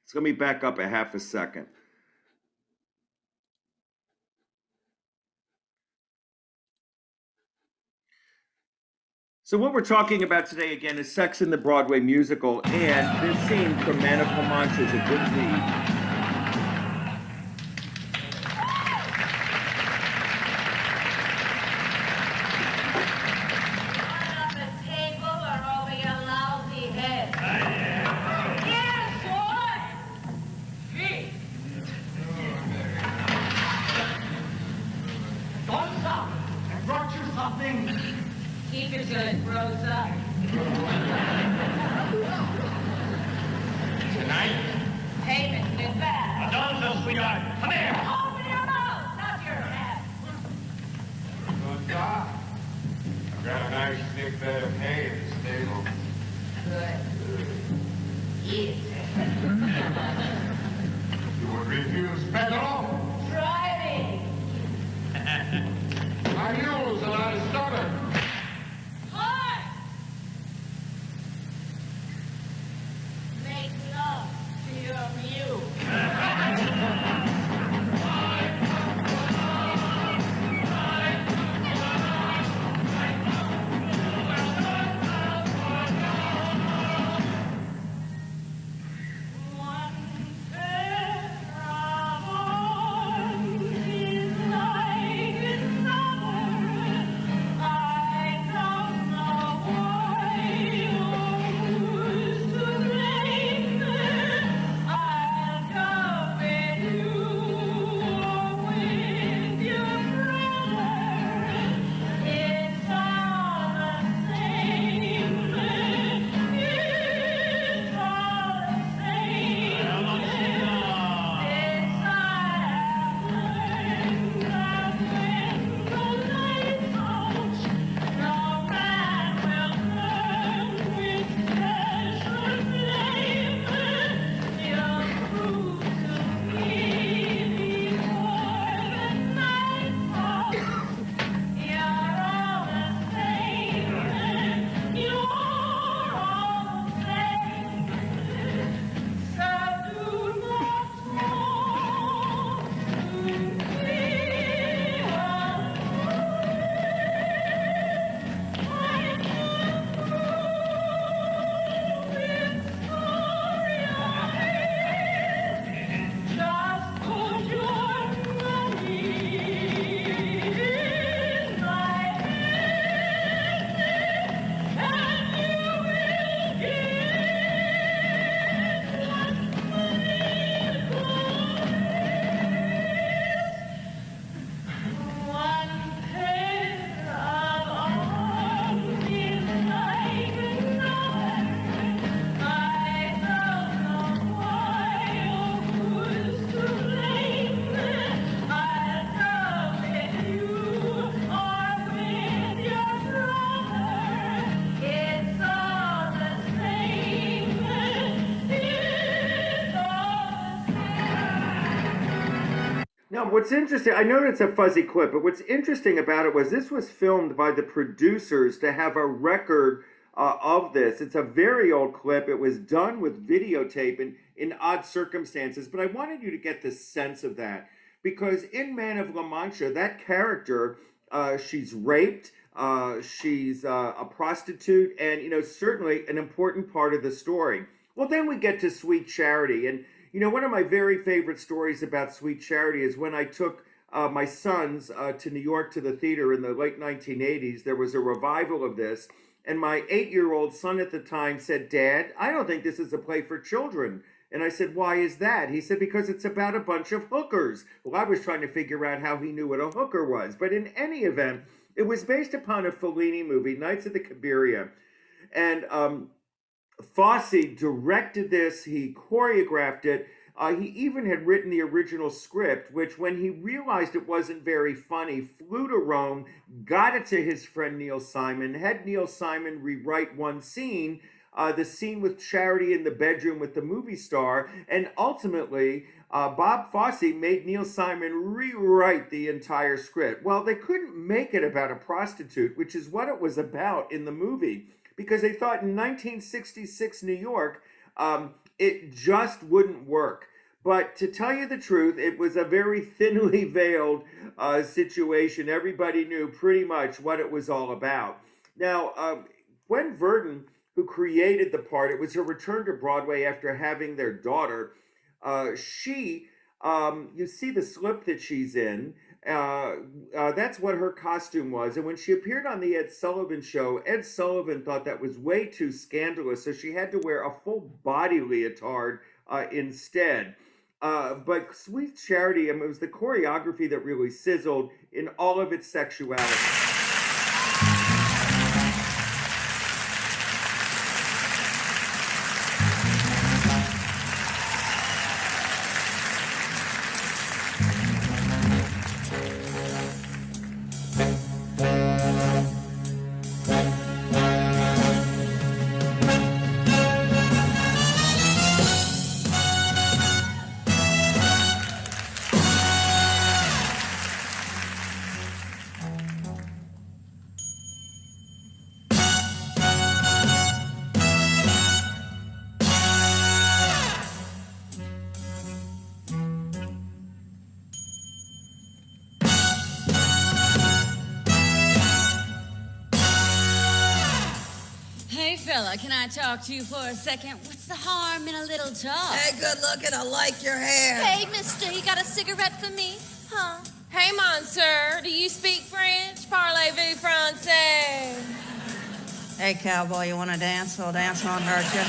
So let me back up a half a second. So what we're talking about today again is Sex in the Broadway musical, and this scene from Man of La Mancha is a good read. Keep it good, Rosa. Tonight? Payment in bad. Adolfo, sweetheart, come here. Open your mouth, not your head. Rosa, I've got a nice thick bed of hay in the stable. Good. Eat. You would refuse Pedro? Try me. My mules are not as stubborn. Hard. Make love to your mule. Now, what's interesting, I know it's a fuzzy clip, but what's interesting about it was this was filmed by the producers to have a record of this. It's a very old clip. It was done with videotape in odd circumstances, but I wanted you to get the sense of that because in Man of La Mancha, that character, she's raped, she's a prostitute, and certainly an important part of the story. Well, then we get to Sweet Charity, and one of my very favorite stories about Sweet Charity is when I took my sons to New York to the theater in the late 1980s. There was a revival of this, and my 8-year-old son at the time said, "Dad, I don't think this is a play for children." And I said, "Why is that?" He said, "Because it's about a bunch of hookers." Well, I was trying to figure out how he knew what a hooker was. But in any event, it was based upon a Fellini movie, Nights of the Cabiria. And Fosse directed this, he choreographed it. He even had written the original script, which when he realized it wasn't very funny, flew to Rome, got it to his friend Neil Simon, had Neil Simon rewrite one scene, the scene with Charity in the bedroom with the movie star, and ultimately Bob Fosse made Neil Simon rewrite the entire script. Well, they couldn't make it about a prostitute, which is what it was about in the movie, because they thought in 1966 New York, it just wouldn't work. But to tell you the truth, it was a very thinly veiled situation. Everybody knew pretty much what it was all about. Now, Gwen Verdon, who created the part, it was her return to Broadway after having their daughter. You see the slip that she's in. That's what her costume was. And when she appeared on the Ed Sullivan show, Ed Sullivan thought that was way too scandalous, so she had to wear a full body leotard instead. But Sweet Charity, it was the choreography that really sizzled in all of its sexuality. Hey, fella, can I talk to you for a second? What's the harm in a little talk? Hey, good looking, I like your hair. Hey, mister, you got a cigarette for me? Huh? Hey, monsieur, do you speak French? Parlez-vous français? Hey, cowboy, you want to dance? Well, dance won't hurt you.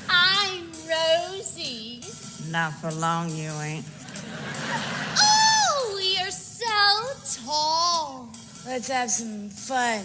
I'm Rosie. Not for long, you ain't. Oh, you're so tall. Let's have some fun.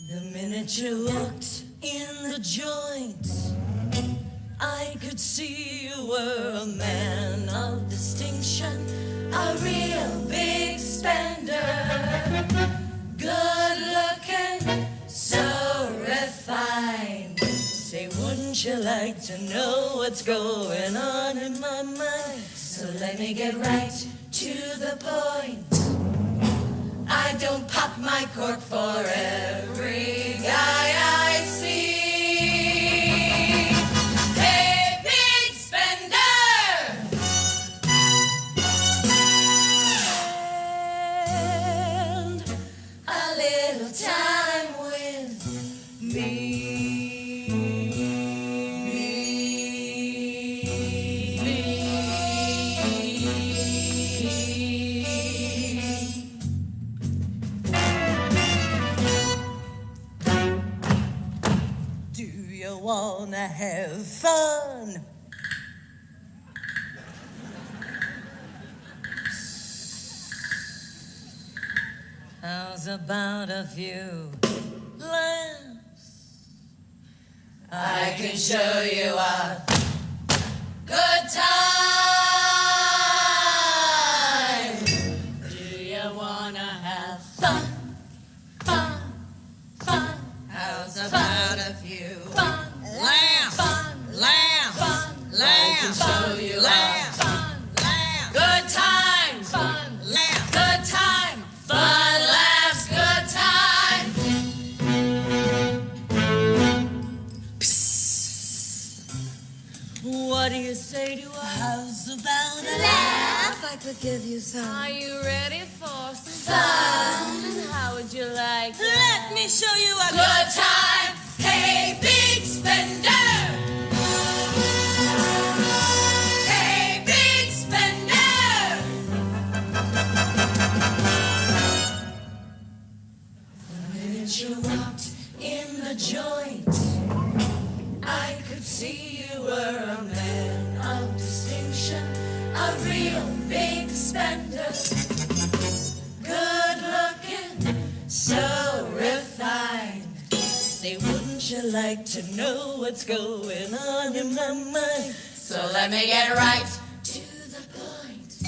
The minute you looked in the joint, I could see you were a man of distinction, a real big spender. Good looking, so refined. Say, wouldn't you like to know what's going on in my mind? So let me get right to the point. I don't pop my cork for every guy I see. Hey, big spender! And a little time with me. Wanna have fun? How's about a few laughs? I can show you a good time. Do you wanna have fun? Fun, fun. How's about a few fun? Laugh, laugh, laugh, show you laugh, laugh, good time, fun, laugh, good time, fun, laughs, good time. Psst. What do you say to a house about a laugh? I could give you some. Are you ready for some fun? How would you like it? Let me show you a good time. Hey, big spender! Hey, big spender! The minute you walked in the joint, I could see you were a man of distinction, a real big spender. Good looking, so refined. Say, wouldn't you like to know what's going on in my mind. So let me get right to the point.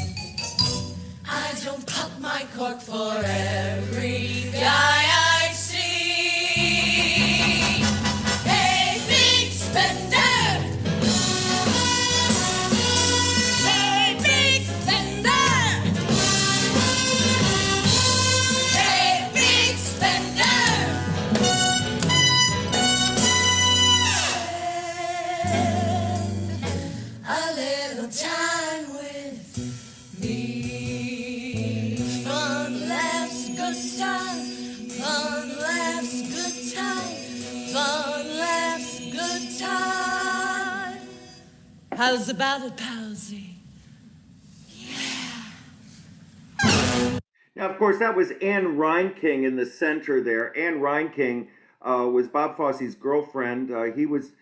I don't pop my cork for every guy I see. Hey, big spender! Hey, big spender! Hey, big spender! A little time with me. Fun laughs, good time. Fun laughs, good time. Fun laughs, good time. How's about it, Palsy? Now, of course, that was Anne Reinking in the center there. Anne Reinking was Bob Fosse's girlfriend. He was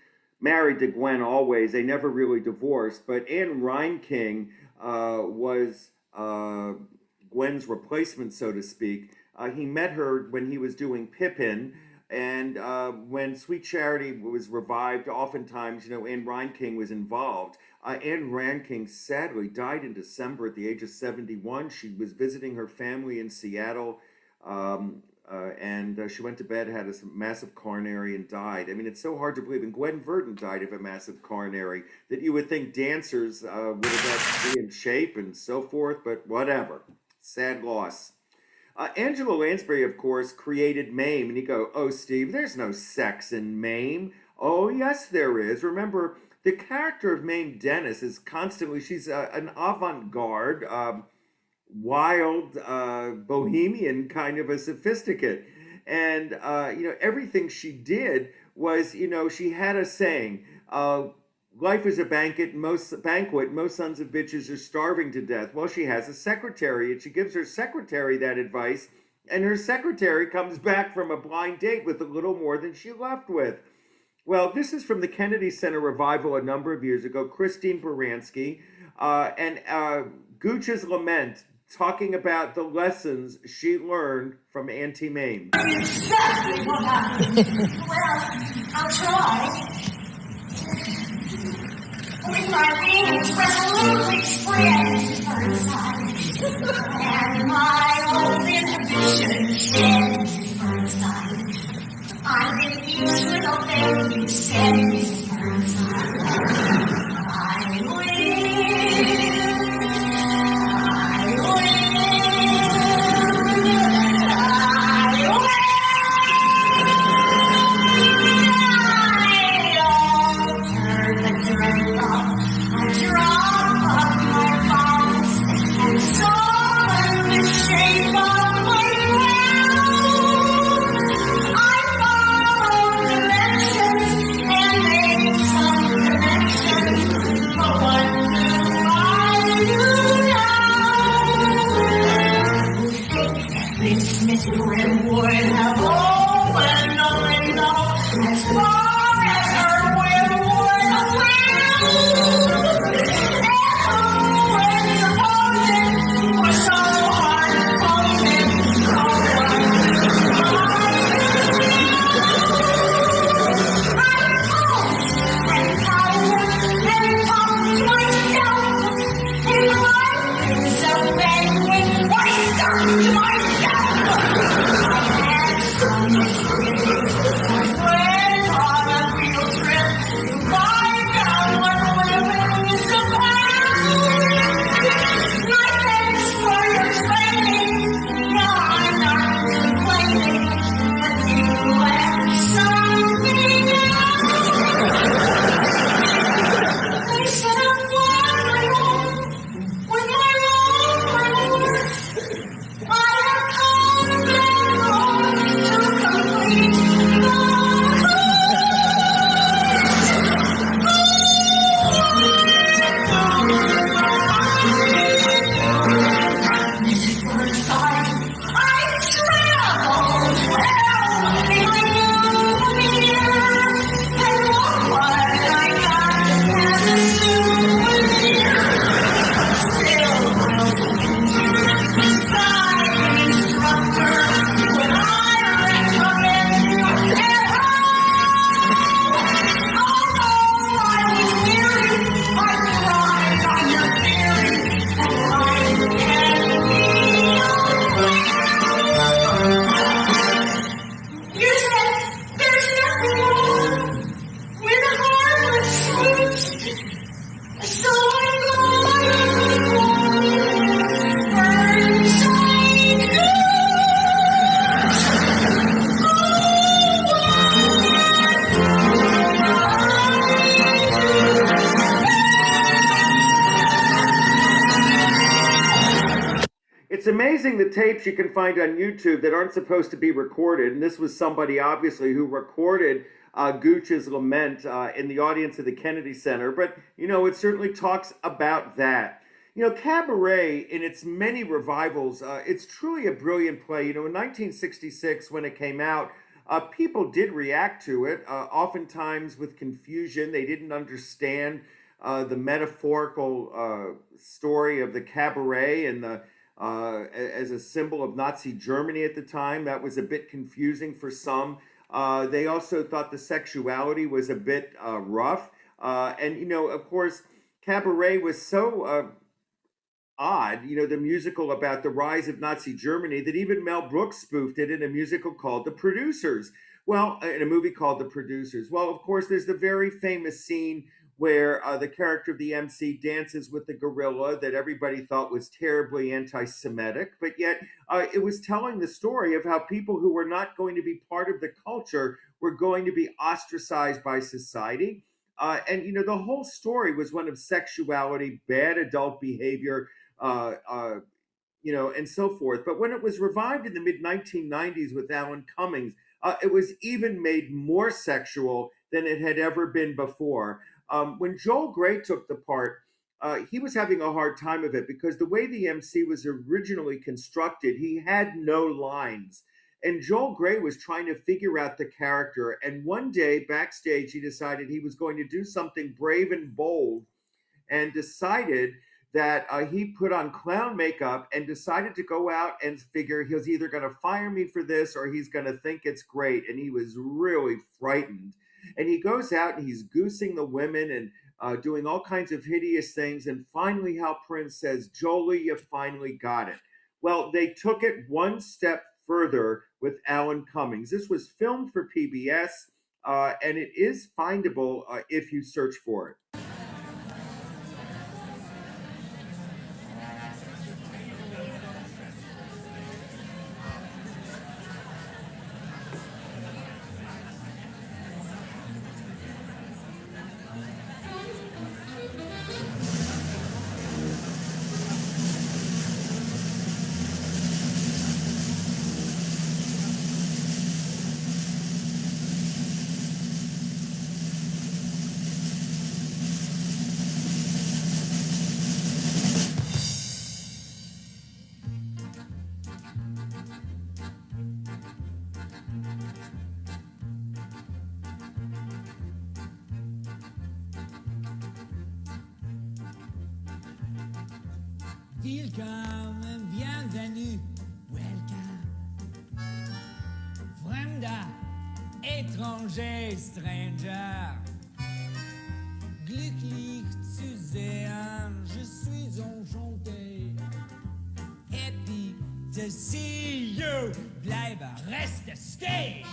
married to Gwen always. They never really divorced. But Anne Reinking was Gwen's replacement, so to speak. He met her when he was doing Pippin. And when Sweet Charity was revived, oftentimes, Anne Reinking was involved. Anne Reinking sadly died in December at the age of 71. She was visiting her family in Seattle, and she went to bed, had a massive coronary, and died. I mean, it's so hard to believe. And Gwen Verdon died of a massive coronary that you would think dancers would have had to be in shape and so forth, but whatever. Sad loss. Angela Lansbury, of course, created Mame, and you go, oh, Steve, there's no sex in Mame. Oh, yes, there is. Remember, the character of Mame Dennis is constantly, she's an avant-garde, wild, bohemian kind of a sophisticate. And, everything she did was, she had a saying, life is a banquet, most sons of bitches are starving to death. Well, she has a secretary, and she gives her secretary that advice, and her secretary comes back from a blind date with a little more than she left with. Well, this is from the Kennedy Center revival a number of years ago, Christine Baranski, and Gooch's Lament, talking about the lessons she learned from Auntie Mame. Exactly what happened. Well, I'll try. With my wings resolutely spread and my old inhibitions shed Burnside. I've been each little thing you said, Mrs. Burnside. I will. Directions and made some connections. So I'm going Burnside It's amazing the tapes you can find on YouTube that aren't supposed to be recorded. And this was somebody, obviously, who recorded Gooch's lament in the audience of the Kennedy Center. But, you know, it certainly talks about that. You know, Cabaret, in its many revivals, it's truly a brilliant play. You know, in 1966, when it came out, people did react to it, oftentimes with confusion. They didn't understand the metaphorical story of the cabaret and the as a symbol of Nazi Germany at the time. That was a bit confusing for some. They also thought the sexuality was a bit rough. And, you know, of course, Cabaret was so odd, you know, the musical about the rise of Nazi Germany, that even Mel Brooks spoofed it in a musical called The Producers. Well, in a movie called The Producers. Well, of course, there's the very famous scene where the character of the MC dances with the gorilla that everybody thought was terribly anti-Semitic, but yet it was telling the story of how people who were not going to be part of the culture were going to be ostracized by society. And, you know, the whole story was one of sexuality, bad adult behavior, you know, and so forth. But when it was revived in the mid 1990s with Alan Cummings, it was even made more sexual than it had ever been before. When Joel Grey took the part, he was having a hard time of it because the way the MC was originally constructed, he had no lines. And Joel Grey was trying to figure out the character. And one day backstage, he decided he was going to do something brave and bold and decided that he put on clown makeup and decided to go out and figure he's either going to fire me for this or he's going to think it's great. And he was really frightened. And he goes out and he's goosing the women and doing all kinds of hideous things. And finally, Hal Prince says, "Jolie, you finally got it." Well, they took it one step further with Alan Cummings. This was filmed for PBS, and it is findable if you search for it. Willkommen, bienvenue, welcome. Fremder, étranger, stranger. Glücklich zu sehen, je suis enchanté. Happy to see you, bleibe, reste, stay.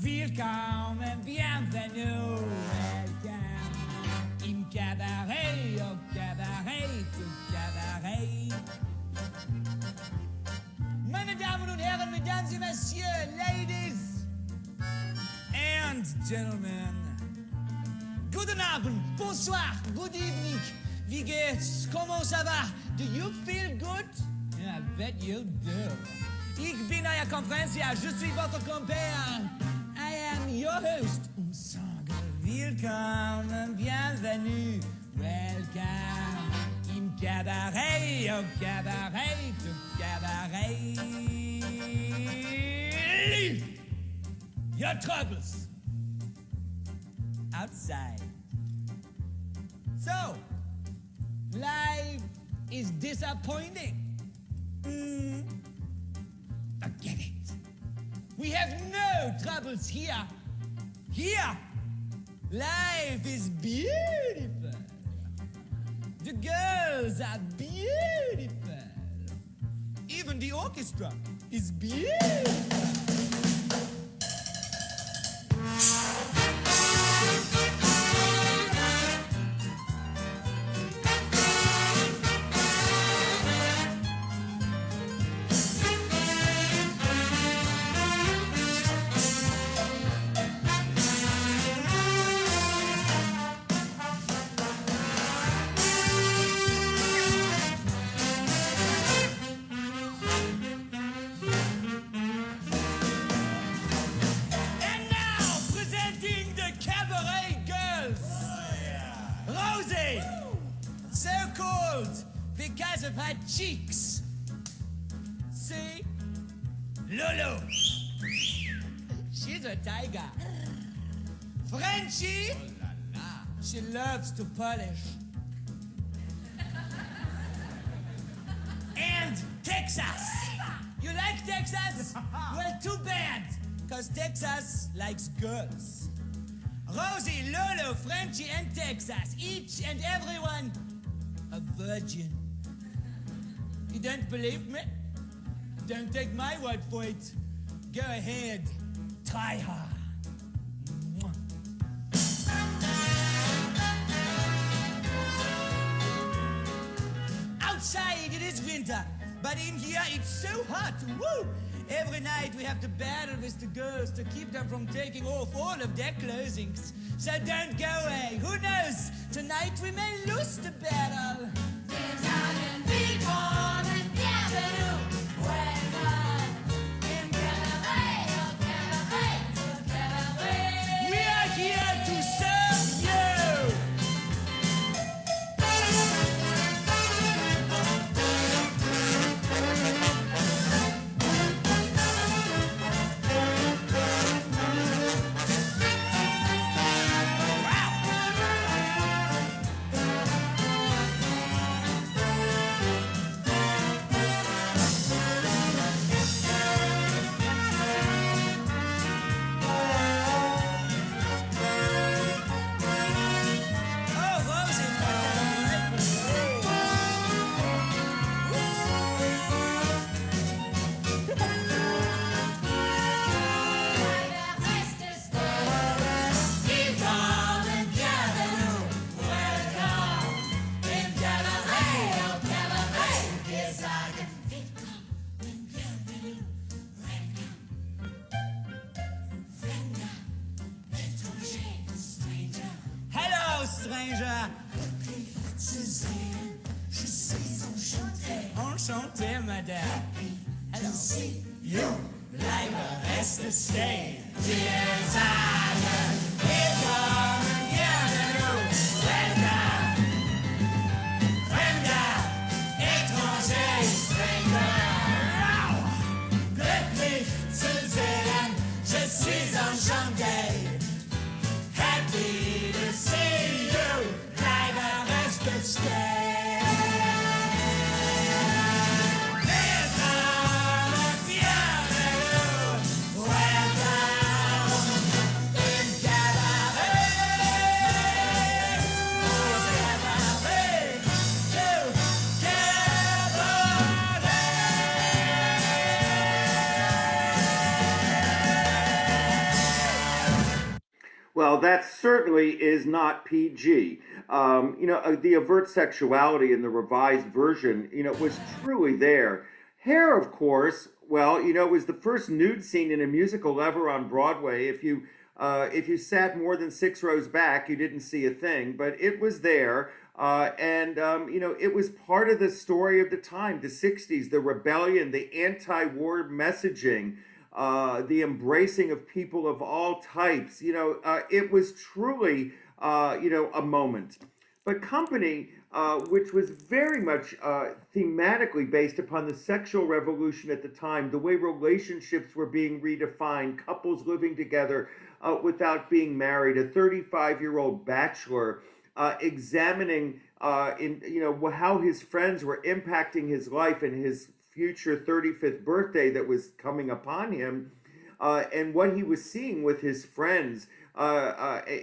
Willkommen, bienvenue, welcome. Im Cabaret, au Cabaret, au Cabaret. Meine Damen und Herren, Mesdames et Messieurs, Ladies and Gentlemen. Guten Abend, bonsoir, good evening. Wie geht's? Comment ça va? Do you feel good? Yeah, I bet you do. Ich bin euer Konferencier, je suis votre compère. I am your host. Ensemble, willkommen, bienvenue, welcome. Im Cabaret, au Cabaret, au Cabaret. Leave your troubles outside. So, life is disappointing. Forget it. We have no troubles here. Here, life is beautiful. The girls are beautiful. Even the orchestra is beautiful. gold because of her cheeks. See? Lolo. She's a tiger. Frenchie. She loves to polish. And Texas. You like Texas? Well, too bad, because Texas likes girls. Rosie, Lolo, Frenchie, and Texas, each and every one a virgin. You don't believe me? Don't take my word for it. Go ahead, try her. Outside it is winter, but in here it's so hot. Woo! Every night we have to battle with the girls to keep them from taking off all of their clothings. So don't go away. Who knows? Tonight we may lose the battle. We are here to serve you. Hello, stranger. Enchanté, madame. Hello. You. Bleibe, reste, stay. Wir sagen, wir kommen gerne nur. Welcome. Fremder, étranger, stranger. Glücklich zu sehen, je suis enchanté. Happy to see you, bleibe, reste, stay. Well, that certainly is not PG. The overt sexuality in the revised version, was truly there. Hair, of course, well, it was the first nude scene in a musical ever on Broadway. If you sat more than 6 rows back, you didn't see a thing, but it was there. It was part of the story of the time, the 60s, the rebellion, the anti-war messaging, the embracing of people of all types. It was truly, a moment. But Company, which was very much thematically based upon the sexual revolution at the time, the way relationships were being redefined, couples living together without being married, a 35-year-old bachelor examining how his friends were impacting his life and his future 35th birthday that was coming upon him, and what he was seeing with his friends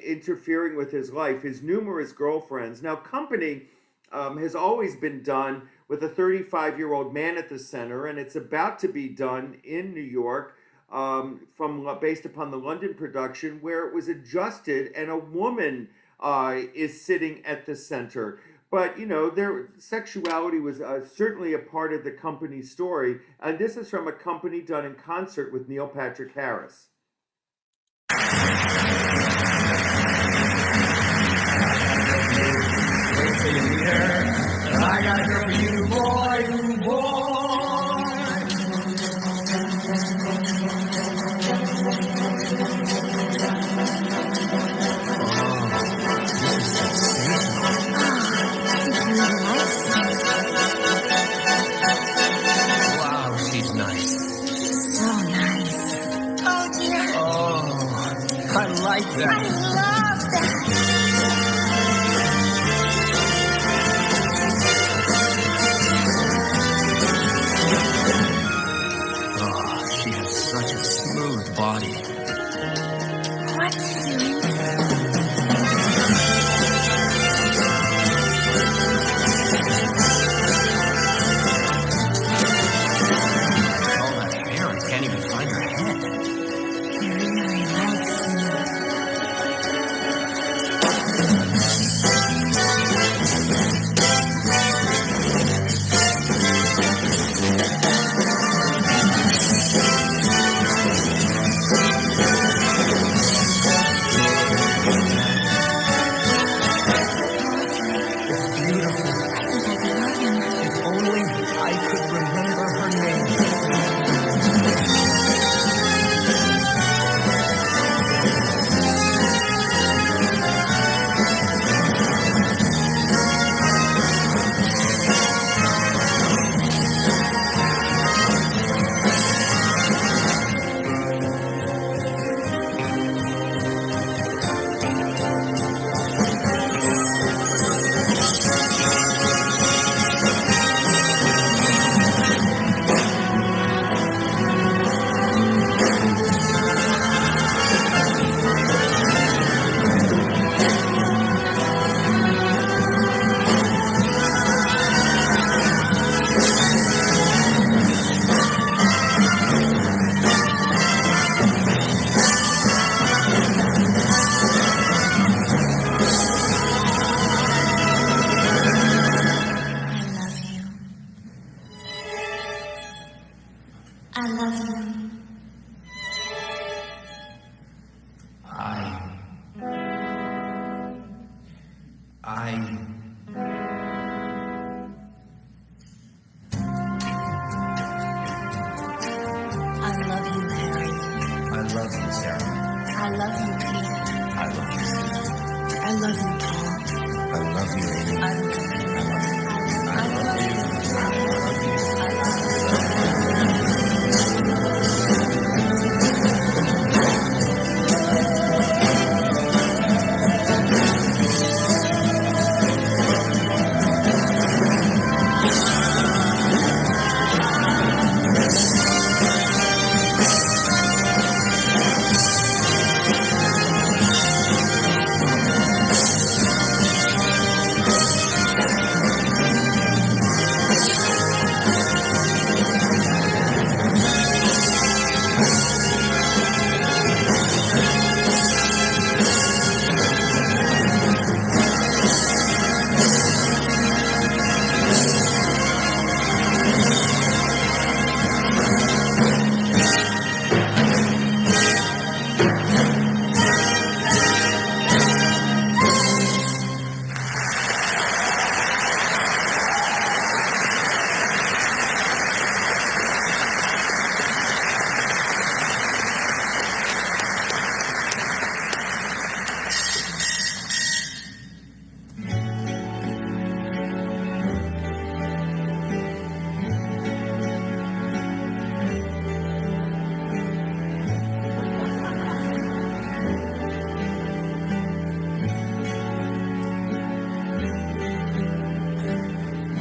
interfering with his life, his numerous girlfriends. Now, Company has always been done with a 35-year-old man at the center, and it's about to be done in New York based upon the London production, where it was adjusted and a woman is sitting at the center. But, their sexuality was certainly a part of the Company story. And this is from a Company done in concert with Neil Patrick Harris. I got a girl for you, boy, boy. Oh, that. I love that. Oh, she has such a smooth body. What's he doing? All that hair, I can't even find her head. He really likes me. It's beautiful. I think I could love him. If only I could remember her name. I love you. I love you, Harry. I love you, Sarah. I love you, Pete. I love you, Steve. I love you, Paul. I love you, Amy. I love you. I love you.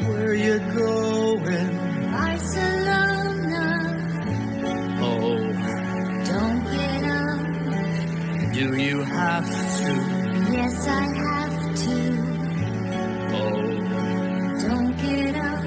Where you going? Barcelona, Oh, don't get up. do you have to? Yes, I have to. Oh, Don't get up.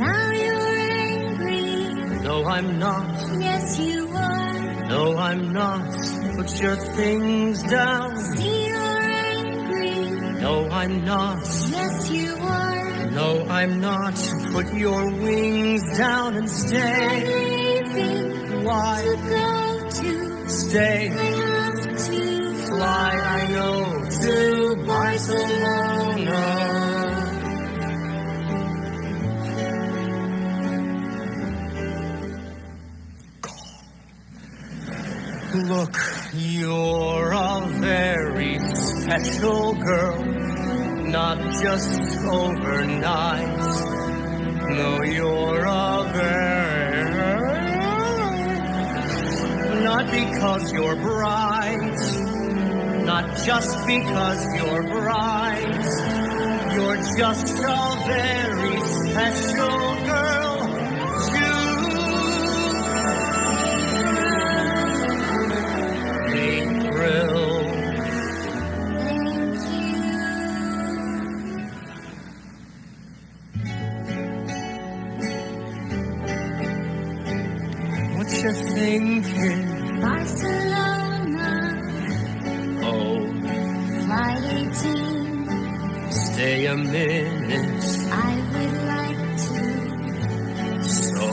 Now you're angry. no, I'm not. Yes, you are. No, I'm not. Put your things down. See, you're angry. No, I'm not. Yes, you are. No, I'm not. Put your wings down and I'm stay. leaving Why? to go to. Stay. I have to Fly, I know, to Barcelona. Look, you're a very special girl, not just overnight. No, you're a very... Not because you're bright, Not just because you're bright, you're just a very special girl. You, April. What you thinking? Barcelona, Oh, flight 18. stay a minute. I would like to. So,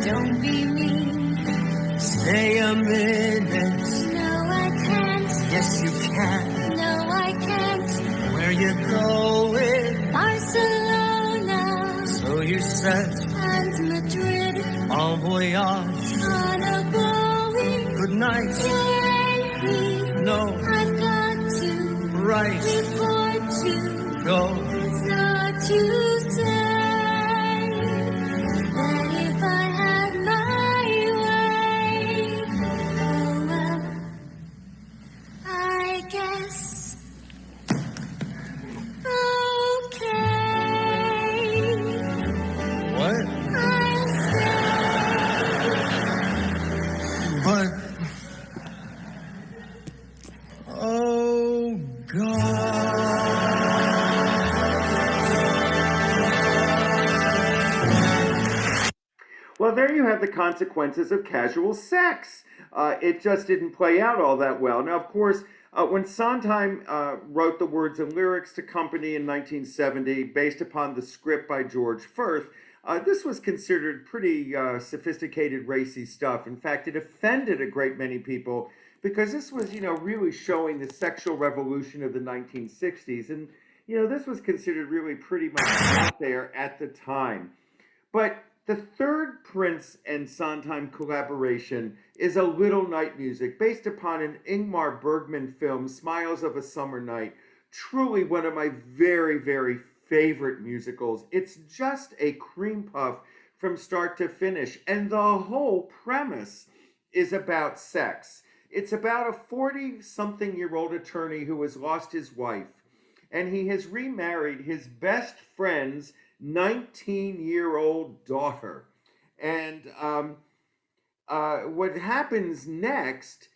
Don't be mean. stay a minute. No, I can't. Yes, you can. No, I can't. Where you going? Barcelona So you said, and Madrid en voyage. on a Boeing. Good night. Yankee. No, I've got to right. report to. Go. It's not to say that if I had my way, oh well, I guess. Okay, What? I'll stay. But. Oh, God. Well, there you have the consequences of casual sex. It just didn't play out all that well. Now, of course, when Sondheim wrote the words and lyrics to Company in 1970, based upon the script by George Firth, this was considered pretty sophisticated, racy stuff. In fact, it offended a great many people because this was, really showing the sexual revolution of the 1960s. And, this was considered really pretty much out there at the time. But the third Prince and Sondheim collaboration is A Little Night Music, based upon an Ingmar Bergman film, Smiles of a Summer Night. Truly one of my very, very favorite musicals. It's just a cream puff from start to finish. And the whole premise is about sex. It's about a 40-something-year-old attorney who has lost his wife. And he has remarried his best friend's 19-year-old daughter. And what happens next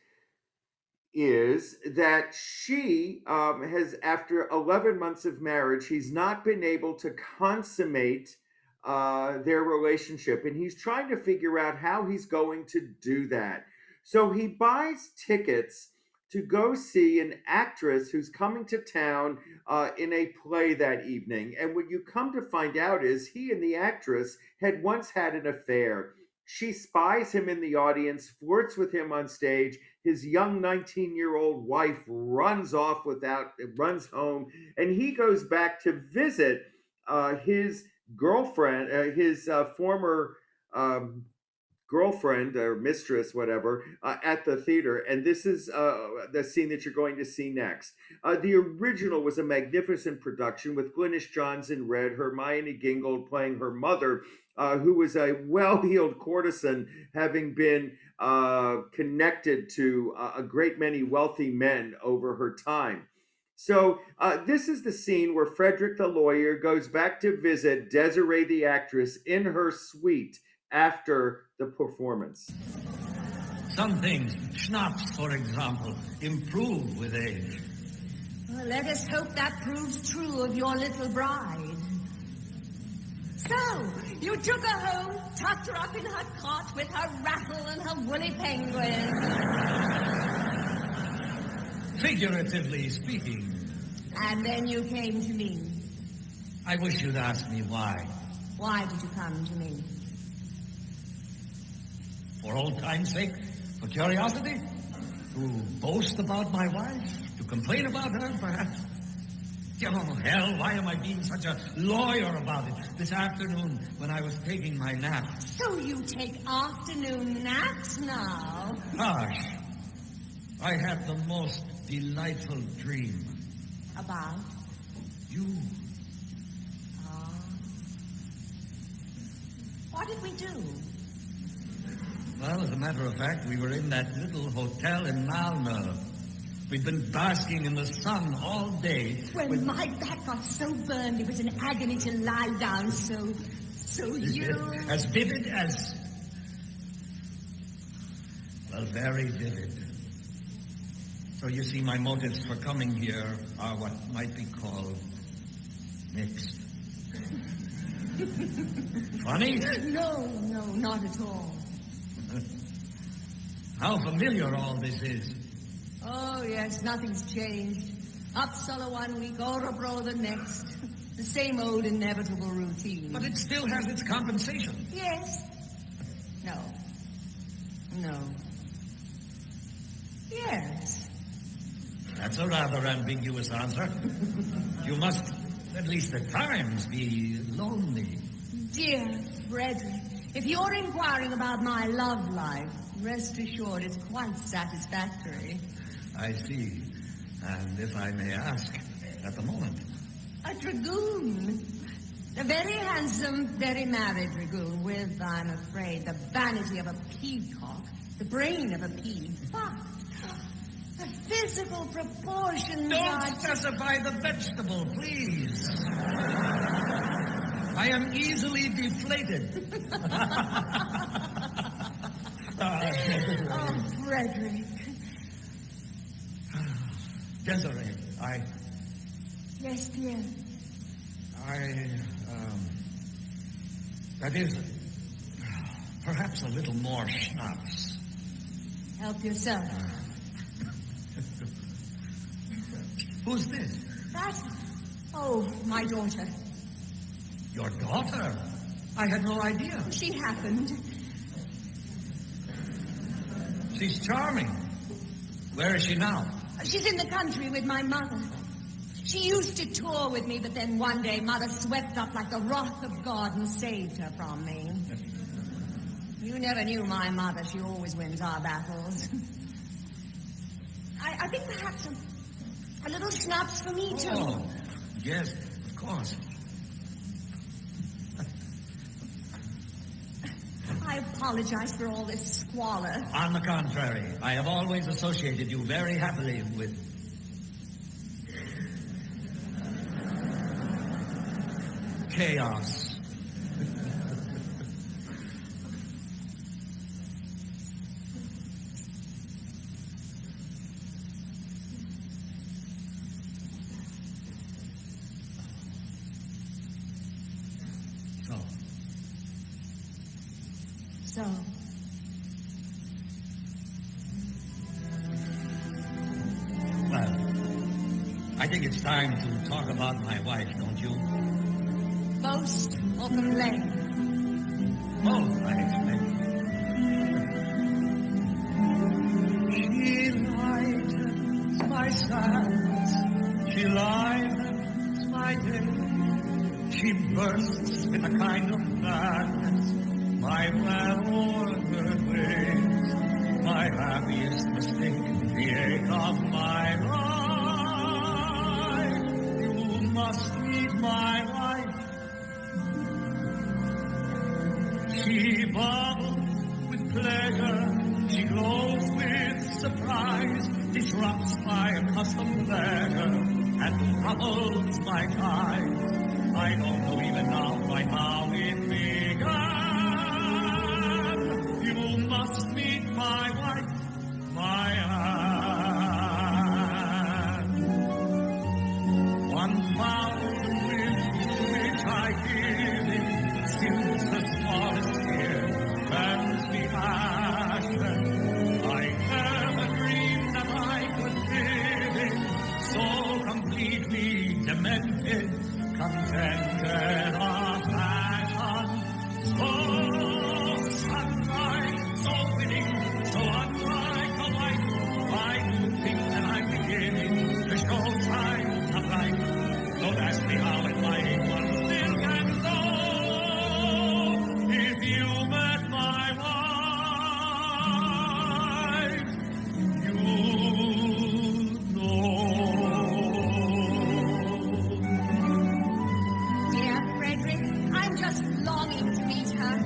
is that she has, after 11 months of marriage, he's not been able to consummate their relationship. And he's trying to figure out how he's going to do that. So he buys tickets to go see an actress who's coming to town in a play that evening. And what you come to find out is he and the actress had once had an affair. She spies him in the audience, flirts with him on stage. His young 19-year-old wife runs home, and he goes back to visit his girlfriend, his former girlfriend or mistress, whatever, at the theater. And this is the scene that you're going to see next. The original was a magnificent production with Glynis Johns in red, Hermione Gingold playing her mother, who was a well-heeled courtesan, having been connected to a great many wealthy men over her time. So this is the scene where Frederick the lawyer goes back to visit Desiree the actress in her suite after the performance. Some things, schnapps, for example, improve with age. Well, let us hope that proves true of your little bride. So, you took her home, tucked her up in her cot with her rattle and her woolly penguin. Figuratively speaking. And then you came to me. I wish you'd ask me why. Why did you come to me? For old time's sake? For curiosity? To boast about my wife? To complain about her, perhaps? Oh, hell, why am I being such a lawyer about it? This afternoon, when I was taking my nap. So you take afternoon naps now? Gosh, I had the most delightful dream. About? You. What did we do? Well, as a matter of fact, we were in that little hotel in Malmö. We've been basking in the sun all day. When my back got so burned, it was an agony to lie down, so you... As vivid as... Well, very vivid. So you see, my motives for coming here are what might be called mixed. Funny? No, not at all. How familiar all this is. Oh, yes, nothing's changed. Uppsala 1 week, Örebro the next. The same old inevitable routine. But it still has its compensation. Yes. No. Yes. That's a rather ambiguous answer. You must, at least at times, be lonely. Dear Frederick, if you're inquiring about my love life, rest assured it's quite satisfactory. I see. And if I may ask, at the moment? A dragoon. A very handsome, very married dragoon with, I'm afraid, the vanity of a peacock, the brain of a pea, but the physical proportions Don't specify the vegetable, please. I am easily deflated. Oh, Frederick. Desiree, Yes, dear. That is, perhaps a little more schnapps. Help yourself. Who's this? That? Oh, my daughter. Your daughter? I had no idea. She happened. She's charming. Where is she now? She's in the country with my mother. She used to tour with me, but then one day Mother swept up like the wrath of God and saved her from me. You never knew my mother. She always wins our battles. I think perhaps a little schnapps for me, too. Oh, yes, of course. I apologize for all this squalor. On the contrary, I have always associated you very happily with... chaos. So. Well, I think it's time to talk about my wife, don't you? Boast or complain? Both, I expect. She lightens my sadness. She lightens my day. She bursts with a kind of madness. My well-ordered ways, my happiest mistake, the ache of my life. You must meet my wife. She bubbles with pleasure, she glows with surprise, disrupts my accustomed pleasure, and troubles my ties. I don't know even now quite how it began. You must meet my wife, my Anne. 1,000 wishes to which I give in, since the smallest tear burns me passion. I never dreamed that I could live in so completely demented, contented of passion. So sunlight, so winning, so unlike a wife. I do think that I'm beginning to show signs of life. Don't ask me how and why one still can go. If you met my wife, you'd know. Dear Frederick, I'm just longing to meet her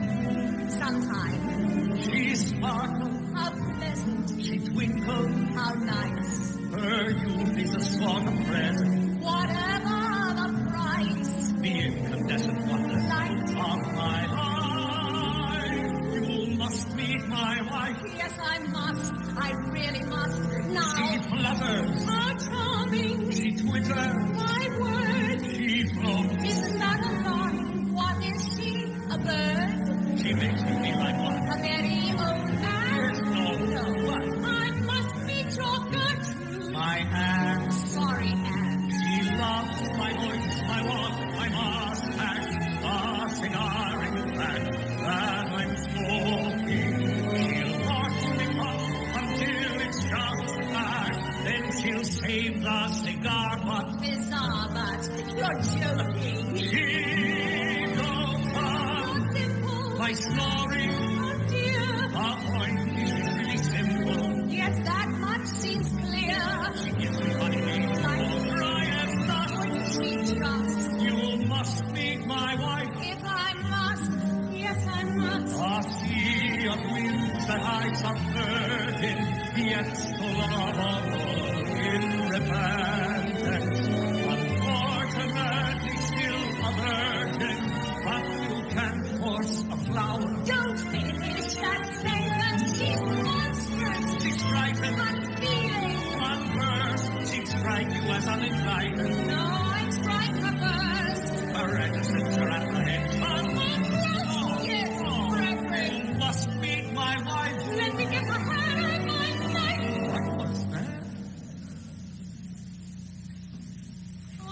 sometime. She sparkled, How pleasant. she twinkled, How nice. her her youth is a sort of bread. Whatever the price, The incandescent wonder light. of my life. You must meet my wife. Yes, I must. I really must. Now. She flutters. How charming. She twitters. My word. She floats. Isn't that alarming? What is she? A bird? She makes me feel like one. A very old man? No. What? I must meet your Gertrude. My Anne. Sorry, Anne. She loves my voice, my walk, my mustache, a cigar in fact that I'm smoking. She'll watch me puff until it's just black. Then she'll save the cigar butt. Bizarre, but you're joking. She goes on by snoring. Oh, dear. The point is really simple. Yes, that much seems clear. She gives me money, dry as dust. She just. You must meet my wife. If I must, yes, I must. A sea of winds that I suffered in, yet so lovable in repentance. Unfortunately still a virgin, but you can't force a flower. Don't finish that sentence. She's monstrous. She's frightened. Unfeeling. One verse, she'd strike you as uninvited. No, I'd strike her first. A register at the head. Yes, Gregory. You must meet my wife. Let me get her hand, my life. What's that? I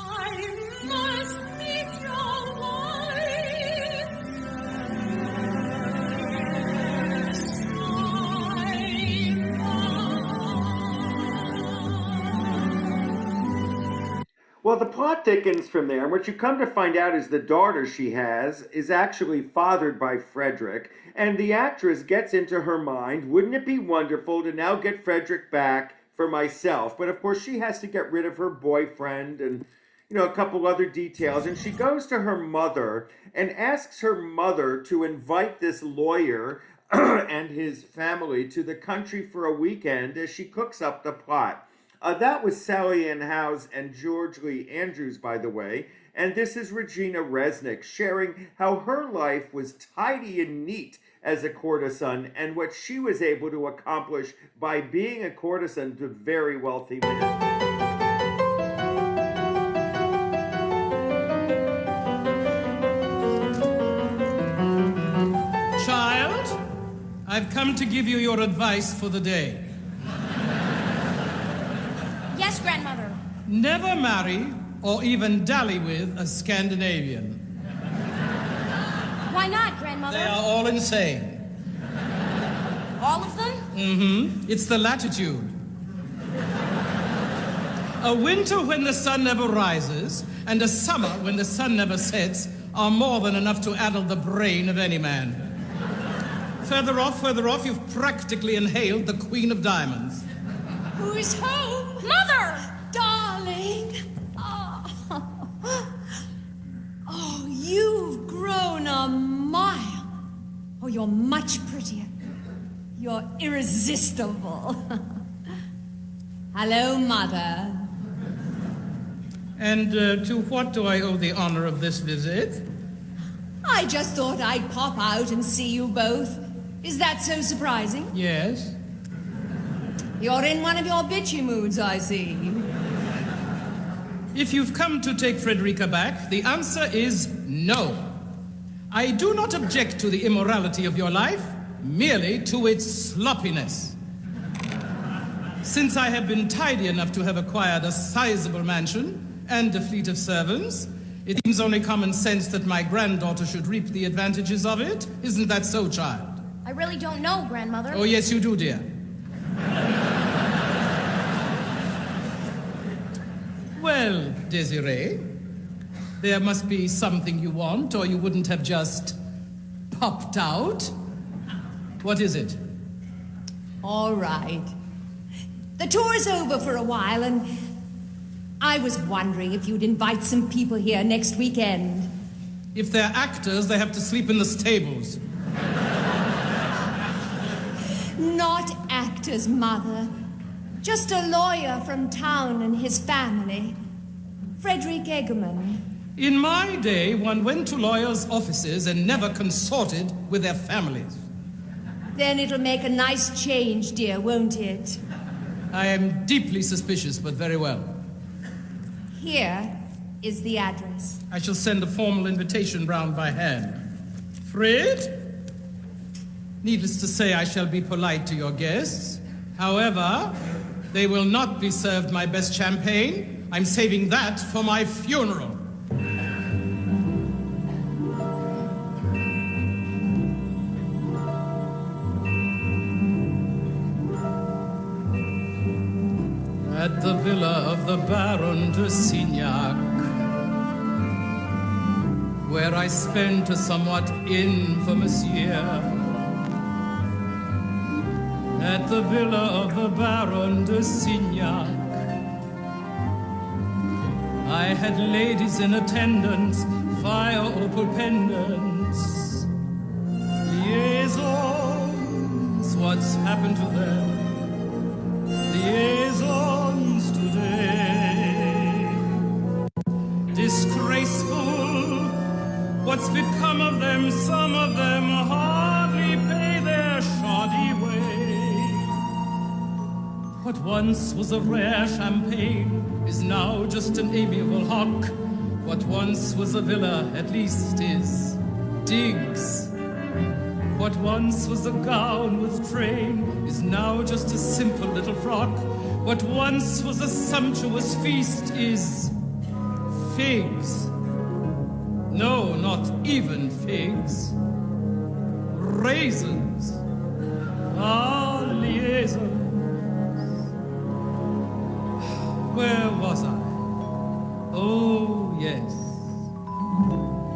must meet your wife. Well, the plot thickens from there, and what you come to find out is the daughter she has is actually fathered by Frederick, and the actress gets into her mind, wouldn't it be wonderful to now get Frederick back for myself? But of course she has to get rid of her boyfriend and, a couple other details, and she goes to her mother and asks her mother to invite this lawyer and his family to the country for a weekend as she cooks up the plot. That was Sally Ann Howes and George Lee Andrews, by the way, and this is Regina Resnick sharing how her life was tidy and neat as a courtesan and what she was able to accomplish by being a courtesan to very wealthy men. Child, I've come to give you your advice for the day. Yes, grandmother. Never marry or even dally with a Scandinavian. Why not, grandmother? They are all insane. All of them? Mm-hmm. It's the latitude. A winter when the sun never rises and a summer when the sun never sets are more than enough to addle the brain of any man. Further off, you've practically inhaled the Queen of Diamonds. Who's home? Mother! Darling. Oh, you've grown a mile. Oh, you're much prettier. You're irresistible. Hello, Mother. And to what do I owe the honor of this visit? I just thought I'd pop out and see you both. Is that so surprising? Yes. You're in one of your bitchy moods, I see. If you've come to take Frederica back, the answer is no. I do not object to the immorality of your life, merely to its sloppiness. Since I have been tidy enough to have acquired a sizable mansion and a fleet of servants, it seems only common sense that my granddaughter should reap the advantages of it. Isn't that so, child? I really don't know, grandmother. Oh, yes, you do, dear. Well, Desiree, there must be something you want, or you wouldn't have just popped out. What is it? All right. The tour's over for a while, and I was wondering if you'd invite some people here next weekend. If they're actors, they have to sleep in the stables. Not actors, Mother. Just a lawyer from town and his family. Frederick Eggerman. In my day, one went to lawyers' offices and never consorted with their families. Then it'll make a nice change, dear, won't it? I am deeply suspicious, but very well. Here is the address. I shall send a formal invitation round by hand. Fred? Needless to say, I shall be polite to your guests. However, they will not be served my best champagne. I'm saving that for my funeral. At the villa of the Baron de Signac, where I spent a somewhat infamous year. At the villa of the Baron de Signac, I had ladies in attendance, fire opal pendants, liaisons, what's happened to them? Liaisons today. Disgraceful, what's become of them? Some of them hardly pay their shoddy way. What once was a rare champagne is now just an amiable hock. What once was a villa, at least, is digs. What once was a gown with train is now just a simple little frock. What once was a sumptuous feast is figs. No, not even figs. Raisins. Ah, liaisons. Where was I? Oh, yes.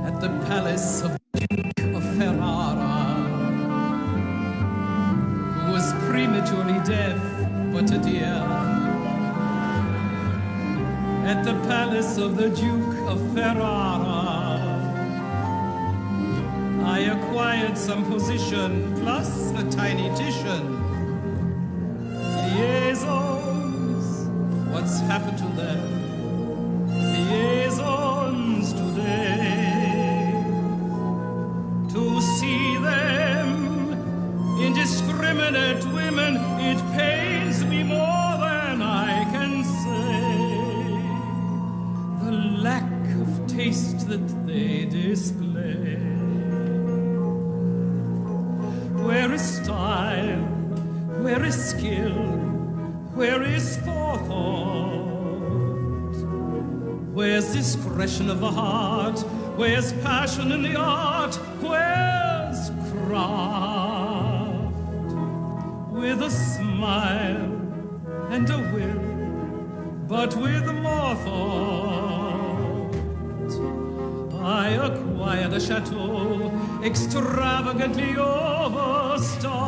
At the palace of the Duke of Ferrara, who was prematurely deaf, but a dear. At the palace of the Duke of Ferrara, I acquired some position, plus a tiny Titian. Liaisons, what's happened to them? Liaisons today. To see them, indiscriminate women, it pains me more than I can say. The lack of taste that they display. Where is style? Where is skill? Where is forethought? Where's discretion of the heart? Where's passion in the art? Where's craft? With a smile and a will, but with more thought. I acquired a chateau extravagantly overstuffed.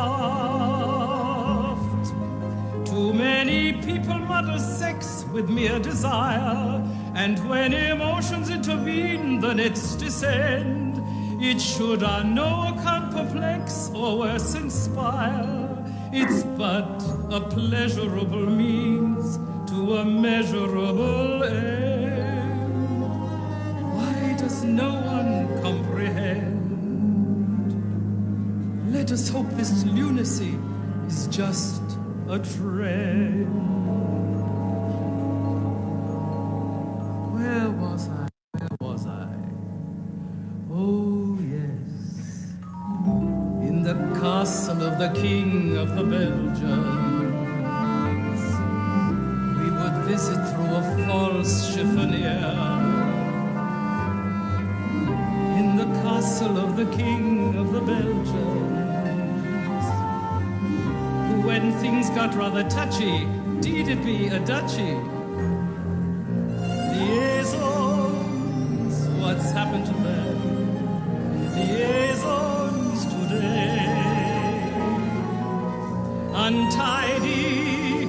Too many people muddle sex with mere desire, and when emotions intervene, the nets descend. It should on no account perplex or worse inspire. It's but a pleasurable means to a measurable end. Why does no one comprehend? Let us hope this lunacy is just a trend. Where was I? Where was I? Oh, yes. In the castle of the King of the Belgians, we would visit through a false chiffonier. In the castle of the King of the Belgians, who, when things got rather touchy, deeded me a duchy. Liaisons, what's happened to them? Liaisons today. Untidy,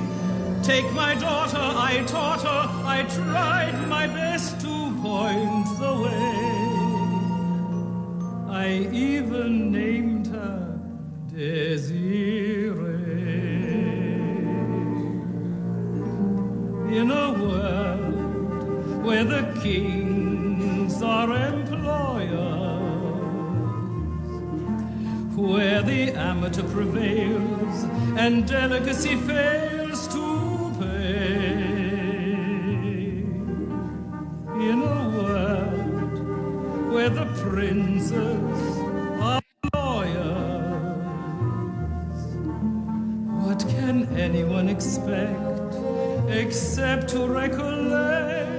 take my daughter, I taught her, I tried my best to point the way. I even named her Desiree. kings are employers, where the amateur prevails and delicacy fails to pay. In a world where the princes are lawyers, what can anyone expect except to recollect?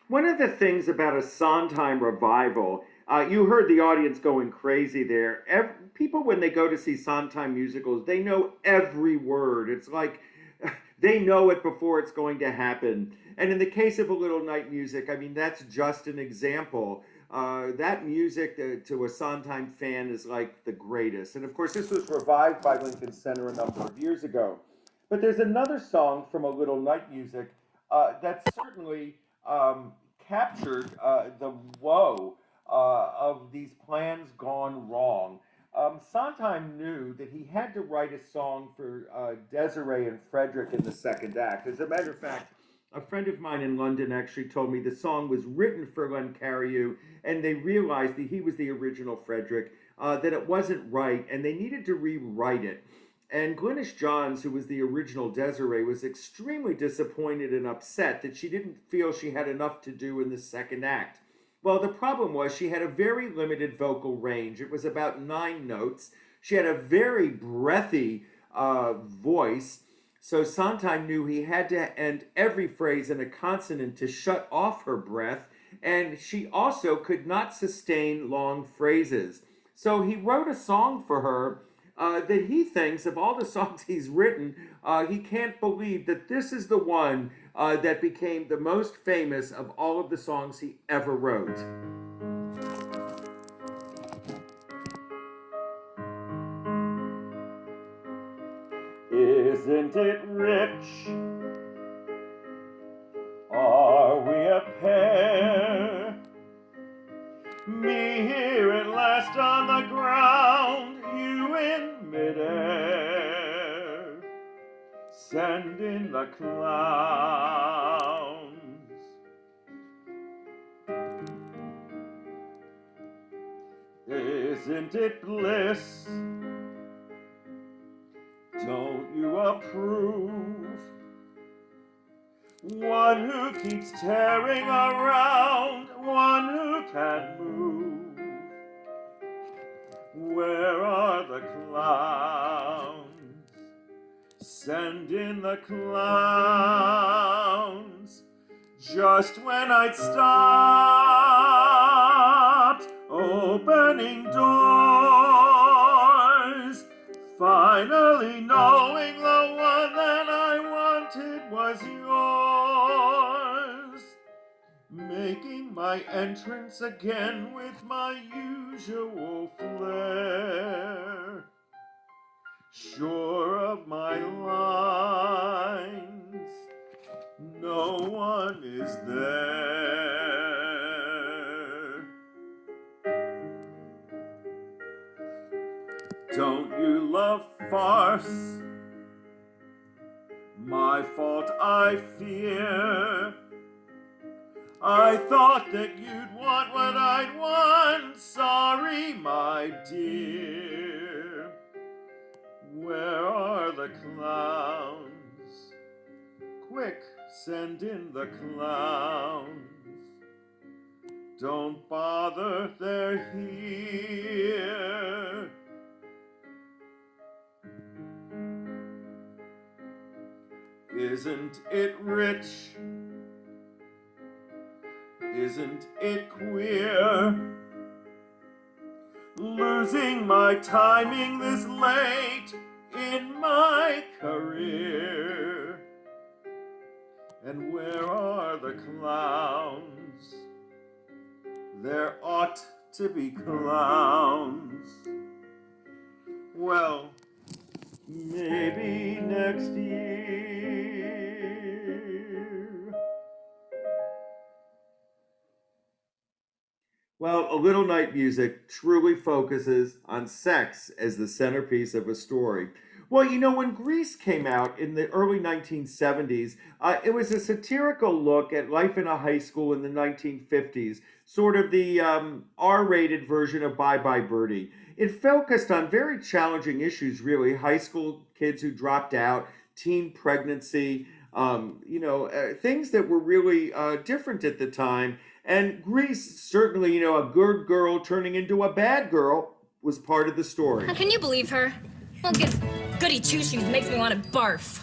One of the things about a Sondheim revival, you heard the audience going crazy there. People, when they go to see Sondheim musicals, they know every word. It's like they know it before it's going to happen. And in the case of A Little Night Music, I mean, that's just an example. That music to a Sondheim fan is like the greatest. And of course, this was revived by Lincoln Center a number of years ago. But there's another song from A Little Night Music that certainly captured the woe of these plans gone wrong. Sondheim knew that he had to write a song for Desiree and Frederick in the second act. As a matter of fact, a friend of mine in London actually told me the song was written for Len Cariou, and they realized that he was the original Frederick, that it wasn't right, and they needed to rewrite it. And Glynis Johns, who was the original Desiree, was extremely disappointed and upset that she didn't feel she had enough to do in the second act. Well, the problem was she had a very limited vocal range. It was about 9 notes. She had a very breathy voice, so Sondheim knew he had to end every phrase in a consonant to shut off her breath, and she also could not sustain long phrases. So he wrote a song for her that he thinks, of all the songs he's written, he can't believe that this is the one that became the most famous of all of the songs he ever wrote. Isn't it rich? Are we a pair? Me here at last on the ground, you in midair. Send in the clowns. Isn't it bliss? Don't you approve? One who keeps tearing around, one who can't move. Where are the clowns? Send in the clowns. Just when I'd stopped opening doors, finally knowing the one that I wanted was yours, making my entrance again with my usual flair, sure of my lines, no one is there. Don't you love farce? My fault, I fear. I thought that you'd want what I'd want. Sorry, my dear. Where are the clowns? Quick, send in the clowns. Don't bother, they're here. Isn't it rich? Isn't it queer? Losing my timing this late in my career. And where are the clowns? There ought to be clowns. Well, maybe next year. Well, A Little Night Music truly focuses on sex as the centerpiece of a story. Well, when Grease came out in the early 1970s, it was a satirical look at life in a high school in the 1950s, sort of the R rated version of Bye Bye Birdie. It focused on very challenging issues, really high school kids who dropped out, teen pregnancy, things that were really different at the time. And Grease, certainly, a good girl turning into a bad girl, was part of the story. Can you believe her? Well, guess Goody Two-Shoes makes me want to barf.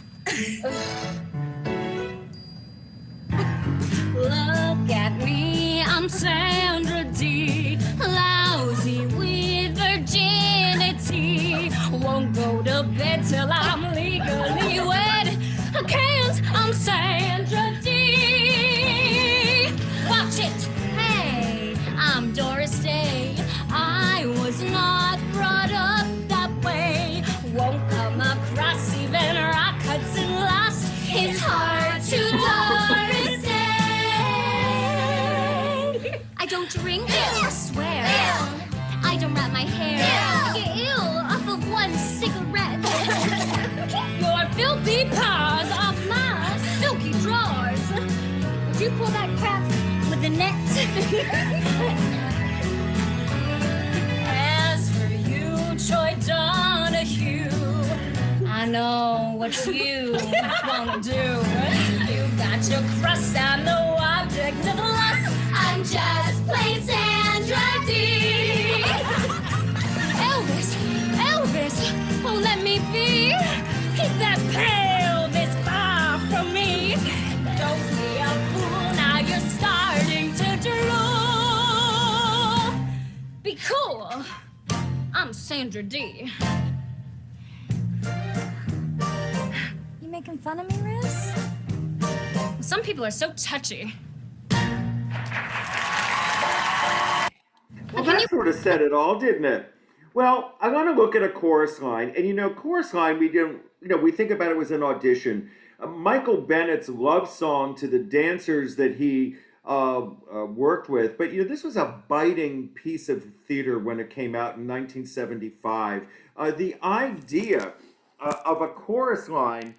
Look at me, I'm Sandra D. Lousy with virginity. Won't go to bed till I'm legally wed. I can't, I'm Sandra D. Watch it. Hey, I'm Doris Day. I was not brought up that way. Won't come across even rock Hudson lost his heart to Doris Day. I don't drink it, I swear. I don't wrap my hair. I get ill off of one cigarette. Your filthy paws off my silky drawers. Would you pull that crap with the net? As for you, Troy Donahue, I know what you wanna do. You got your crust, I'm no object of lust. I'm just plain Sandra D. Elvis, oh let me be. Keep that pelvis far from me. Don't be a fool, now you're starting to drool. Be cool, I'm Sandra D. You making fun of me, Riz? Some people are so touchy. Well, that sort of said it all, didn't it? Well, I want to look at a chorus line, and chorus line, we think about it as an audition. Michael Bennett's love song to the dancers that he worked with, but this was a biting piece of theater when it came out in 1975. The idea of a chorus line,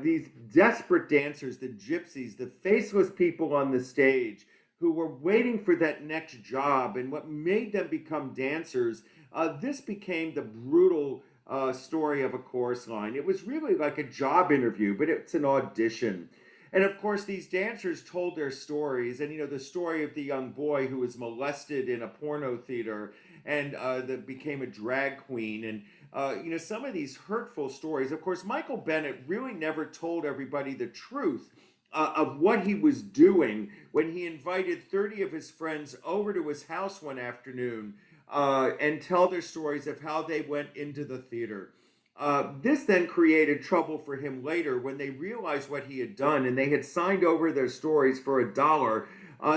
these desperate dancers, the gypsies, the faceless people on the stage who were waiting for that next job, and what made them become dancers, this became the brutal story of a chorus line. It was really like a job interview, but it's an audition. And of course, these dancers told their stories, and the story of the young boy who was molested in a porno theater and that became a drag queen, and some of these hurtful stories. Of course, Michael Bennett really never told everybody the truth of what he was doing when he invited 30 of his friends over to his house one afternoon and tell their stories of how they went into the theater. This then created trouble for him later when they realized what he had done and they had signed over their stories for $1.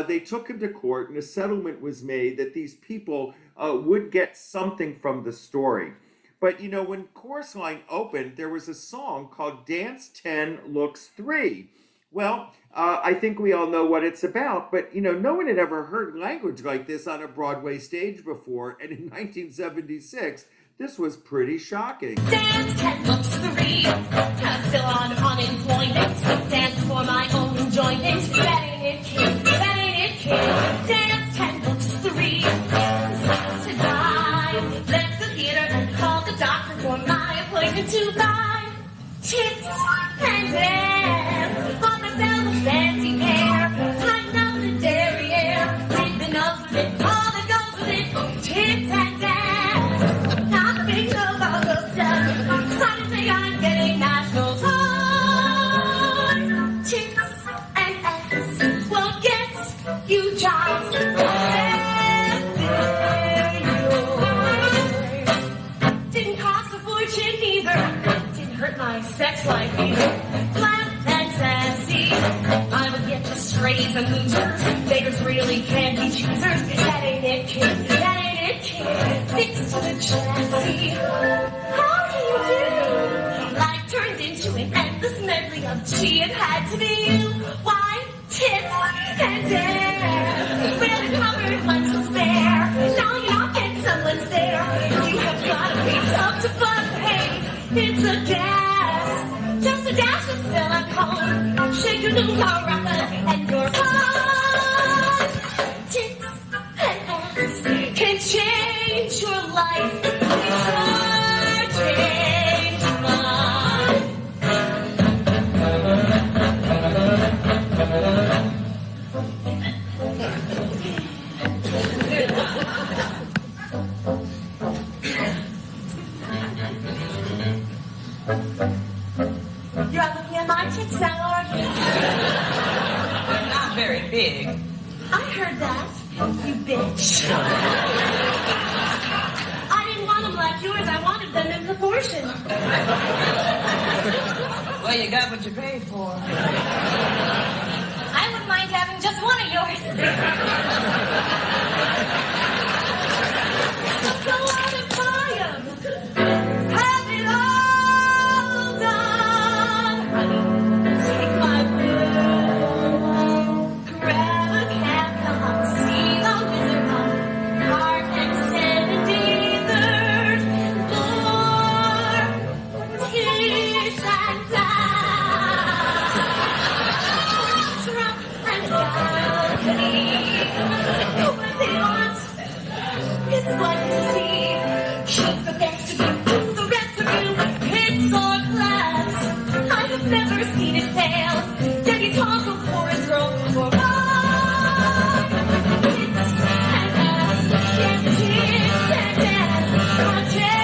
They took him to court and a settlement was made that these people would get something from the story. But when Chorus Line opened, there was a song called Dance 10 Looks 3. Well, I think we all know what it's about, but no one had ever heard language like this on a Broadway stage before, and in 1976, this was pretty shocking. Dance 10 looks 3. I'm still on unemployment. Dance for my own enjoyment. That ain't it, kid. That ain't it, kid. Dance 10 looks 3. Time to die. Left the theater and called the doctor for my appointment to buy tits and dance. On myself a fancy pair. Hiding up the derriere. Sleeping up with it. All that goes with it. Tits and dance. Not big so about the stuff. Suddenly I'm getting national toys. Tits and ass will get you jobs. Didn't cost a fortune either. Didn't hurt my sex life either. Flat and sassy. I would get the strays and losers. Beggars really can't be choosers. That ain't it, kid. That ain't it, kid. Fixed to the chassis. How do you do? Life turned into an endless medley of gee, it had to be you. Why? Tits and dance. Barely covered, let's spare. balance there. You have got to be tough to find pain. It's a gas, just a dash of silicone. Shake your noodles all rotten and your fun. Tits and ass can change your life. Change mine. You're looking at my tits now, aren't you? Not very big. I heard that, you bitch. I didn't want them like yours. I wanted them in proportion. Well, you got what you paid for. I wouldn't mind having just one of yours. Go out and buy them. Have it all done. Honey, take my will. Grab a cab, come on, see the Wizard of Park and 73rd floor. Tears and glass. Truck and balcony. What they want is what you see. Keep the best of you, the rest of you. Hits or glass. I have never seen it fail. Daddy talk of forest growth for mine. Hits and ass. Yes, hits and ass. My taste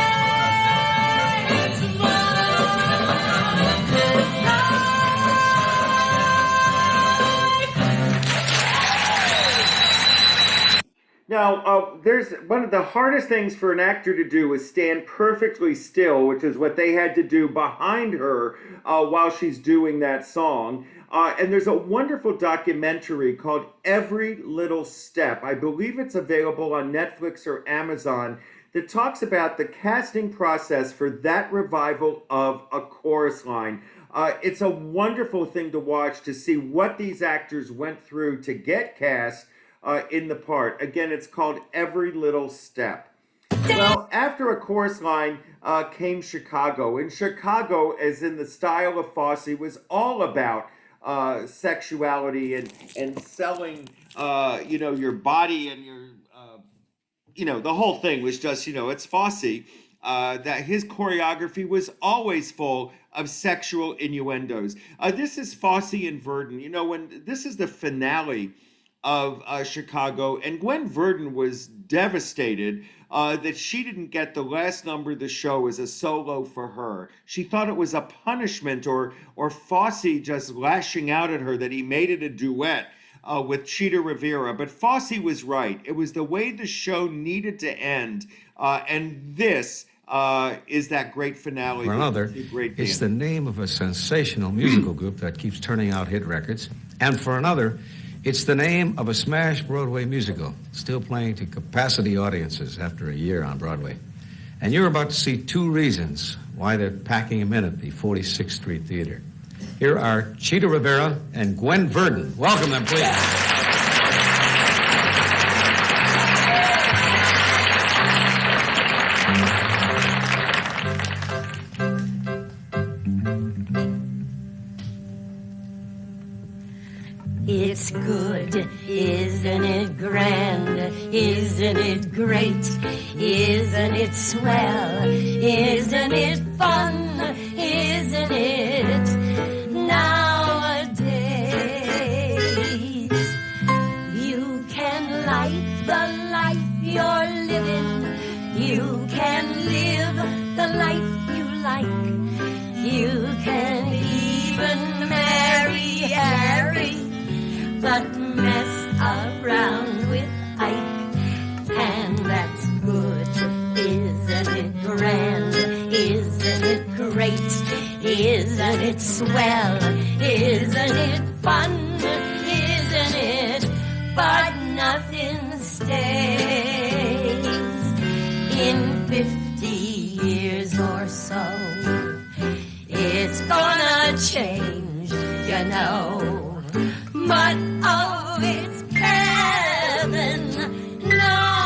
Now, there's one of the hardest things for an actor to do is stand perfectly still, which is what they had to do behind her while she's doing that song. And there's a wonderful documentary called Every Little Step. I believe it's available on Netflix or Amazon that talks about the casting process for that revival of A Chorus Line. It's a wonderful thing to watch to see what these actors went through to get cast in the part. Again, it's called Every Little Step. Well, after A Chorus Line came Chicago. And Chicago, as in the style of Fosse, was all about sexuality and selling, your body and your, the whole thing was just, it's Fosse. That his choreography was always full of sexual innuendos. This is Fosse and Verdon. When this is the finale of Chicago, and Gwen Verdon was devastated that she didn't get the last number of the show as a solo for her. She thought it was a punishment or Fosse just lashing out at her that he made it a duet with Cheetah Rivera. But Fosse was right. It was the way the show needed to end, and this is that great finale. For another, it's the name of a sensational musical group that keeps turning out hit records. And for another, it's the name of a smash Broadway musical, still playing to capacity audiences after a year on Broadway. And you're about to see two reasons why they're packing them in at the 46th Street Theater. Here are Cheetah Rivera and Gwen Verdon. Welcome them, please. It's good, isn't it grand? Isn't it great? Isn't it swell? Isn't it fun? Isn't it nowadays? You can light the life you're living. You can live the life you like. You can even marry Harry, but mess around with Ike, and that's good. Isn't it grand? Isn't it great? Isn't it swell? Isn't it fun? Isn't it? But nothing stays. In 50 years or so, it's gonna change, you know. But oh, it's heaven nowadays.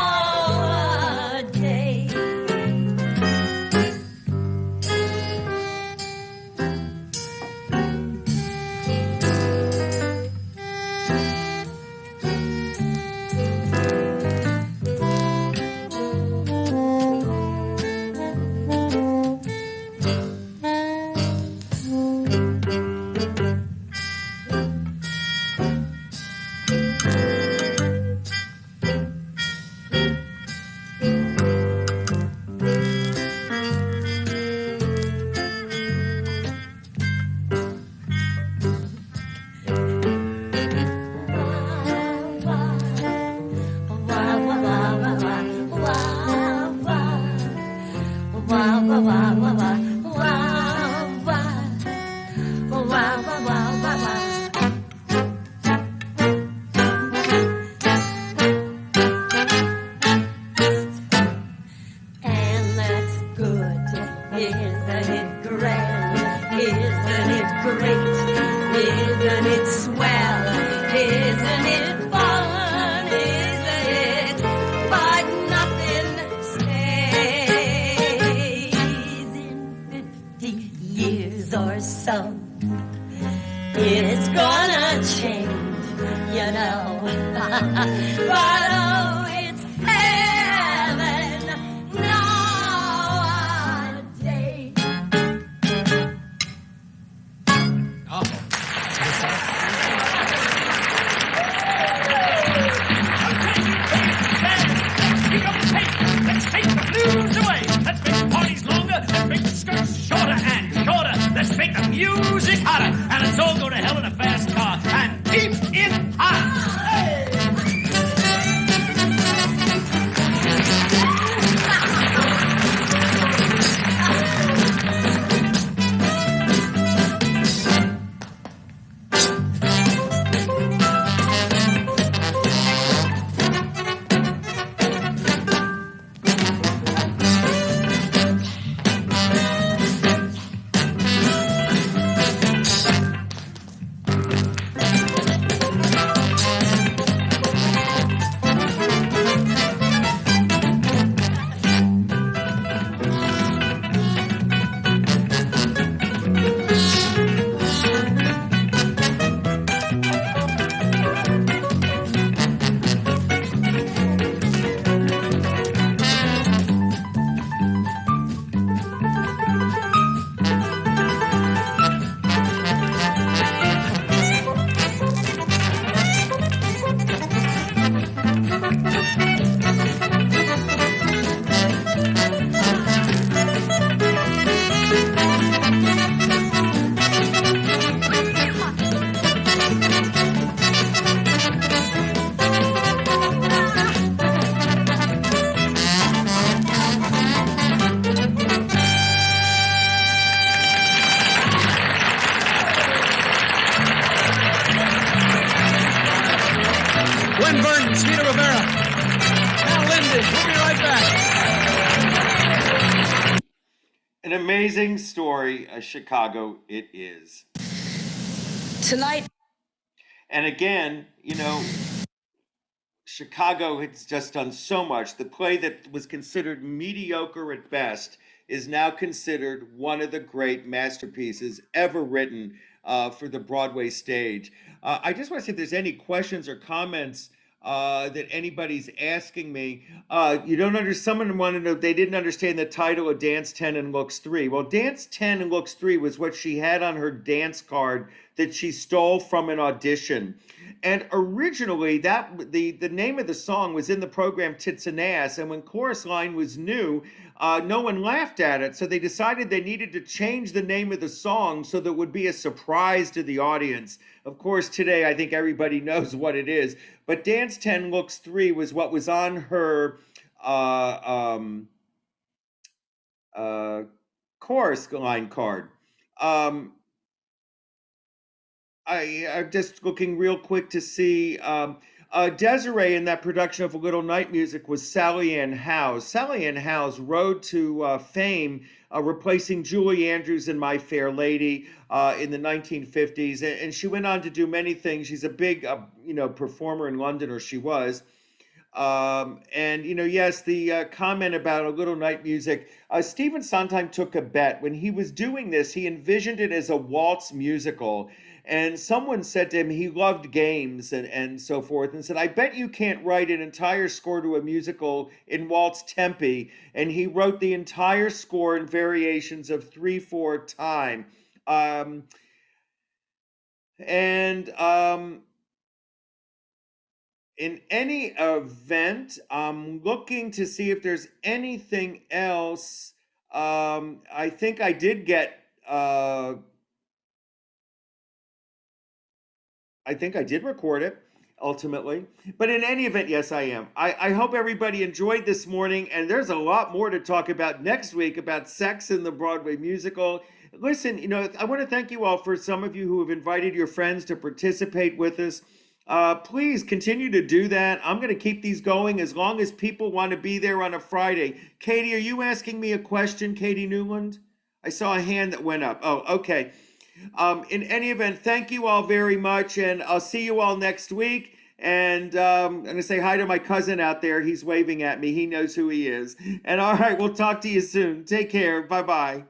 wah, wah, wah, wah, wah, wah, wah, wah, wah, wah. And that's good, isn't it grand? Isn't it great? Isn't it swell? Isn't it fun? Isn't it? But nothing stays in 50 years or so. It's gonna change, you know. But oh, it's heaven nowadays. Let's take the blues away. Let's make the parties longer. Let's make the skirts shorter and shorter. Let's make the music hotter. And let's all go to hell in a fast car and keep it hot. Gwen Verdon, Skeeter Rivera, Al Lindsay. We'll be right back. An amazing story, Chicago it is. Tonight. And again, you know, Chicago has just done so much. The play that was considered mediocre at best is now considered one of the great masterpieces ever written for the Broadway stage. I just want to see if there's any questions or comments that anybody's asking me. You don't understand, someone wanted to know, they didn't understand the title of Dance 10 and Looks 3. Well, Dance 10 and Looks 3 was what she had on her dance card that she stole from an audition. And originally, that the name of the song was in the program Tits and Ass, and when Chorus Line was new, no one laughed at it, so they decided they needed to change the name of the song so that it would be a surprise to the audience. Of course, today I think everybody knows what it is, but Dance 10 Looks 3 was what was on her Chorus Line card. I'm just looking real quick to see. Desiree in that production of A Little Night Music was Sally Ann Howes. Sally Ann Howes rode to fame replacing Julie Andrews in My Fair Lady in the 1950s. And she went on to do many things. She's a big performer in London, or she was. And, yes, the comment about A Little Night Music, Stephen Sondheim took a bet. When he was doing this, he envisioned it as a waltz musical. And someone said to him he loved games and so forth, and said, I bet you can't write an entire score to a musical in waltz tempi. And he wrote the entire score in variations of 3/4 time. In any event, I'm looking to see if there's anything else. I think I did get... I think I did record it. ultimately. But in any event, yes, I am. I hope everybody enjoyed this morning, and there's a lot more to talk about next week about sex in the Broadway musical. Listen, I want to thank you all for some of you who have invited your friends to participate with us. Please continue to do that. I'm going to keep these going as long as people want to be there on a Friday. Katie, are you asking me a question, Katie Newland? I saw a hand that went up. Oh, okay. In any event, thank you all very much, and I'll see you all next week. And I'm going to say hi to my cousin out there. He's waving at me. He knows who he is. And all right, we'll talk to you soon. Take care. Bye-bye.